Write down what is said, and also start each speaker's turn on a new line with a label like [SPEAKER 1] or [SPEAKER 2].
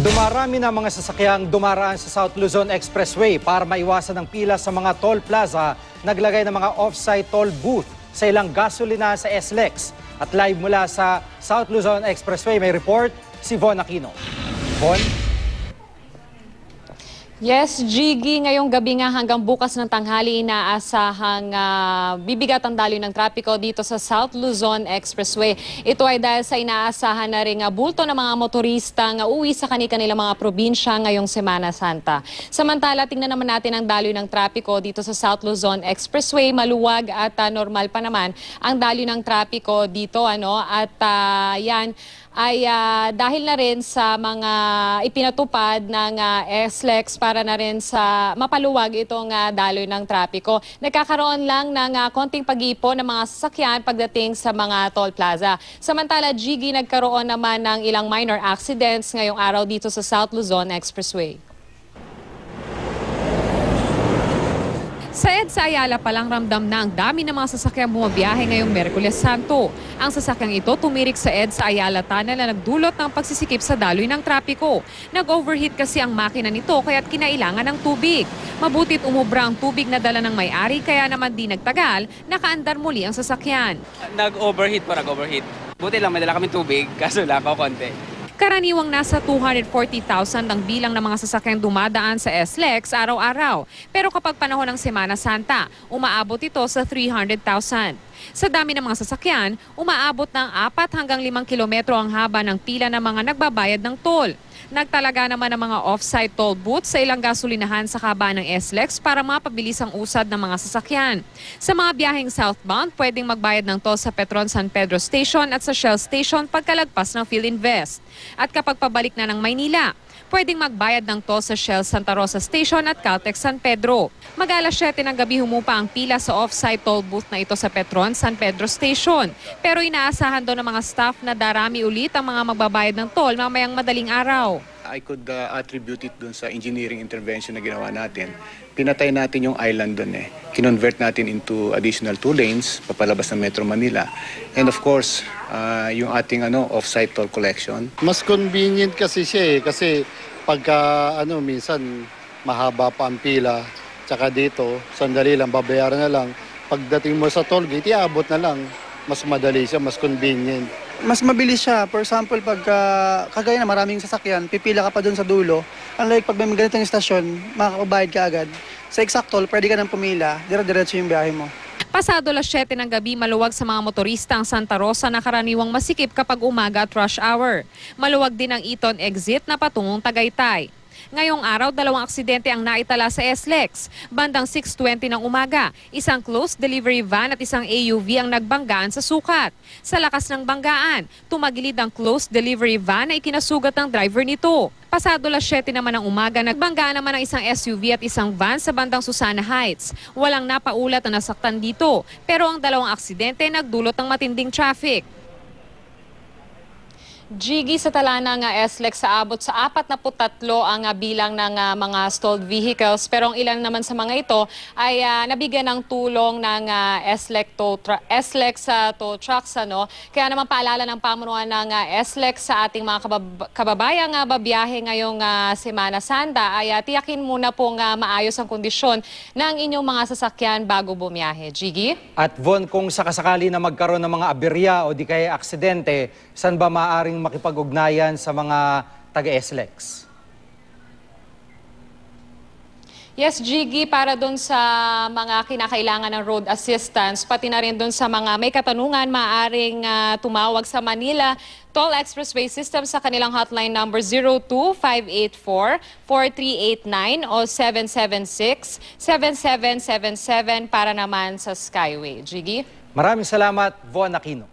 [SPEAKER 1] Dumarami na mga sasakyang dumaraan sa South Luzon Expressway para maiwasan ang pila sa mga toll plaza. Naglagay ng mga off-site toll booth sa ilang gasolina sa SLEX. At live mula sa South Luzon Expressway, may report si Von Aquino. Von?
[SPEAKER 2] Yes, Gigi, ngayong gabi nga hanggang bukas ng tanghali inaasahang bibigat ang daloy ng trapiko dito sa South Luzon Expressway. Ito ay dahil sa inaasahan na ring bulto ng mga motorista nga uwi sa kanilang mga probinsya ngayong Semana Santa. Samantala, tingnan naman natin ang daloy ng trapiko dito sa South Luzon Expressway. Maluwag at normal pa naman ang daloy ng trapiko dito. At yan ay dahil na rin sa mga ipinatupad ng SLEX para na rin sa mapaluwag itong daloy ng trapiko. Nagkakaroon lang ng konting pag-iipon ng mga sasakyan pagdating sa mga toll plaza. Samantala, Gigi, nagkaroon naman ng ilang minor accidents ngayong araw dito sa South Luzon Expressway. Sa EDSA Ayala palang ramdam na ang dami ng mga sasakyang bumabiyahe ngayong Miyerkules Santo. Ang sasakyang ito tumirik sa EDSA Ayala Tunnel na nagdulot ng pagsisikip sa daloy ng trapiko. Nag-overheat kasi ang makina nito kaya't kinailangan ng tubig. Mabutit umubra ang tubig na dala ng may-ari kaya naman di nagtagal, nakaandar muli ang sasakyan.
[SPEAKER 3] Nag-overheat. Buti lang, may dala kami tubig, kaso lang ako konti.
[SPEAKER 2] Karaniwang nasa 240,000 ang bilang ng mga sasakyang dumadaan sa SLEX araw-araw. Pero kapag panahon ng Semana Santa, umaabot ito sa 300,000. Sa dami ng mga sasakyan, umaabot ng 4 hanggang 5 kilometro ang haba ng pila ng mga nagbabayad ng toll. Nagtalaga naman ng mga off-site toll booths sa ilang gasolinahan sa kabaan ng SLEX para mapabilis ang usad ng mga sasakyan. Sa mga biyaheng southbound, pwedeng magbayad ng toll sa Petron San Pedro Station at sa Shell Station pagkalagpas ng PhilInvest. At kapag pabalik na ng Maynila, pwedeng magbayad ng toll sa Shell Santa Rosa Station at Caltex San Pedro. Mag-alas 7 ng gabi humupa ang pila sa off-site toll booth na ito sa Petron San Pedro Station. Pero inaasahan daw ng mga staff na darami ulit ang mga magbabayad ng toll mamayang madaling araw.
[SPEAKER 4] I could attribute it dun sa engineering intervention na ginawa natin. Pinatay natin yung island dun eh. Kinonvert natin into additional 2 lanes papalabas ng Metro Manila. And of course, yung ating off-site toll collection.
[SPEAKER 5] Mas convenient kasi siya eh. Kasi pagka minsan mahaba pa ang pila. Tsaka dito, sandali lang, babayaran na lang. Pagdating mo sa toll gate, iabot na lang. Mas madali siya, mas convenient.
[SPEAKER 6] Mas mabilis siya. For example, pag kagaya na maraming sasakyan, pipila ka pa doon sa dulo. Unlike pag may ganitong istasyon, makakabayad ka agad. Sa exact toll, pwede ka nang pumila, dire-diretso yung biyahe mo.
[SPEAKER 2] Pasado alas 7 ng gabi, maluwag sa mga motorista ang Santa Rosa na karaniwang masikip kapag umaga at rush hour. Maluwag din ang Eton exit na patungong Tagaytay. Ngayong araw, 2 aksidente ang naitala sa SLEX. Bandang 6:20 ng umaga, isang closed delivery van at isang AUV ang nagbanggaan sa sukat. Sa lakas ng banggaan, tumagilid ang closed delivery van na ikinasugat ng driver nito. Pasado alas 7 naman ng umaga, nagbanggaan naman ang isang SUV at isang van sa bandang Susana Heights. Walang napaulat na nasaktan dito, pero ang 2 aksidente nagdulot ng matinding traffic. Gigi, sa tala ng SLEX sa abot sa 43 ang bilang ng mga stalled vehicles. Pero ang ilan naman sa mga ito ay nabigyan ng tulong ng SLEX tow trucks. Kaya naman paalala ng pamunuan ng SLEX sa ating mga kababayang babiyahe ngayong Semana Santa ay tiyakin muna pong maayos ang kondisyon ng inyong mga sasakyan bago bumiyahe. Gigi?
[SPEAKER 1] At Von, kung sakasakali na magkaroon ng mga aberya o di kaya aksidente, saan ba maaaring makipag-ugnayan sa mga taga-SLEX?
[SPEAKER 2] Yes, Gigi, para dun sa mga kinakailangan ng road assistance, pati na rin dun sa mga may katanungan, maaaring tumawag sa Manila Toll Expressway System sa kanilang hotline number 02-584-4389 o 776-7777 para naman sa Skyway. Gigi?
[SPEAKER 1] Maraming salamat, Von Aquino.